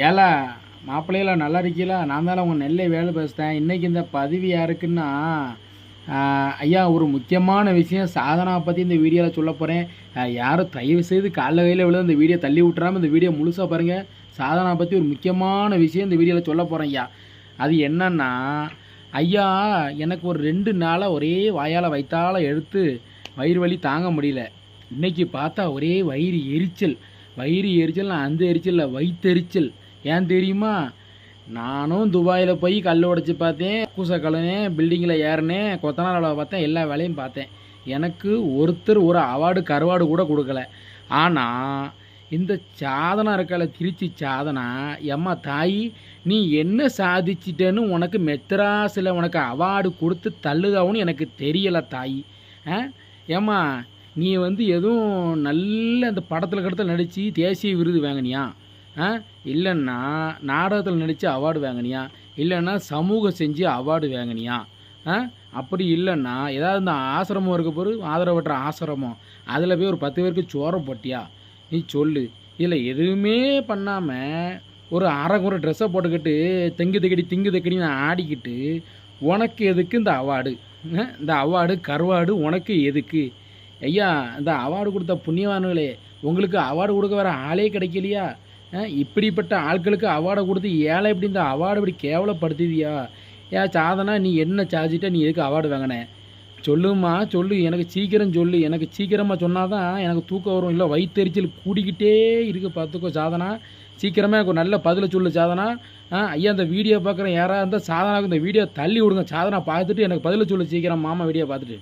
ஏலா மாப்பிள்ளையில நல்லா இருக்கீங்களா? நான் தானே உங்கள் நெல்லை வேலை பேசுகிறேன். இன்றைக்கி இந்த பதிவு யாருக்குன்னா, ஐயா ஒரு முக்கியமான விஷயம் சாதனா பற்றி இந்த வீடியோவில் சொல்ல போகிறேன். யாரும் தயவு செய்து காலைல கையில் விழுந்து இந்த வீடியோ தள்ளி விட்டுறாமல் இந்த வீடியோ முழுசாக பாருங்கள். சாதனா பற்றி ஒரு முக்கியமான விஷயம் இந்த வீடியோவில் சொல்ல போகிறேன் ஐயா. அது என்னன்னா, ஐயா எனக்கு ஒரு 2 நாளாக ஒரே வாயால் வயிற்றால் எடுத்து வயிறு வலி தாங்க முடியல. இன்றைக்கி பார்த்தா ஒரே வயிறு எரிச்சல். நான் அந்த எரிச்சலில் வயிற்றெரிச்சல். ஏன் தெரியுமா? நானும் துபாயில் போய் கல் உடைச்சி பார்த்தேன், கூசை கழுனேன், பில்டிங்கில் ஏறினேன், கொத்தனார் வேலை பார்த்தேன், எல்லா வேலையும் பார்த்தேன். எனக்கு ஒருத்தர் ஒரு அவார்டு கருவாடு கூட கொடுக்கல. ஆனால் இந்த சாதனா இருக்கால, திருச்சி சாதனா, எம்மா தாய் நீ என்ன சாதிச்சிட்டேன்னு உனக்கு மெத்ராஸில் உனக்கு அவார்டு கொடுத்து தள்ளுதாவுன்னு எனக்கு தெரியலை தாய். ஏம்மா நீ எதுவும் நல்ல அந்த படத்தில் கடத்தில் நடித்து தேசிய விருது வாங்கினியா? இல்லைன்னா நாடகத்தில் நடித்து அவார்டு வாங்கினியா? இல்லைன்னா சமூகம் செஞ்சு அவார்டு வாங்கினியா? அப்படி இல்லைன்னா ஏதாவது இந்த ஆசிரமம் இருக்க போகிற ஆதரவற்ற ஆசிரமம் அதில் போய் ஒரு 10 பேருக்கு சோரம் போட்டியா? நீ சொல்லு. இதில் எதுவுமே பண்ணாமல் ஒரு அரைக்குறை ட்ரெஸ்ஸை போட்டுக்கிட்டு திங்கு தக்கடி நான் ஆடிக்கிட்டு உனக்கு எதுக்கு இந்த அவார்டு? இந்த அவார்டு கருவாடு உனக்கு எதுக்கு? ஐயா இந்த அவார்டு கொடுத்த புண்ணியவான்களே, உங்களுக்கு அவார்டு கொடுக்க வேறு ஆளே கிடைக்கலையா? இப்படிப்பட்ட ஆட்களுக்கு அவார்டை கொடுத்து ஏழை இப்படி இந்த அவார்டு இப்படி கேவலப்படுத்துதியா? சாதனா நீ என்ன சாதிச்சிட்ட? நீ எதுக்கு அவார்டு வாங்கின? சொல்லுமா சொல்லு, எனக்கு சீக்கிரம் சொல்லு. எனக்கு சீக்கிரமாக சொன்னால் தான் எனக்கு தூக்கம் வரும். இல்லை வயிற்றெரிச்சல் கூடிக்கிட்டே இருக்குது பார்த்துக்கோ சாதனா. சீக்கிரமாக எனக்கு ஒரு நல்ல பதிலை சொல்லு சாதனா. ஐயா இந்த வீடியோ பார்க்குறேன் யாராக இருந்தால் சாதனாவுக்கு இந்த வீடியோ தள்ளி விடுங்க. சாதனா பார்த்துட்டு எனக்கு பதிலை சொல்லு சீக்கிரம். மாமா வீடியோ பார்த்துட்டு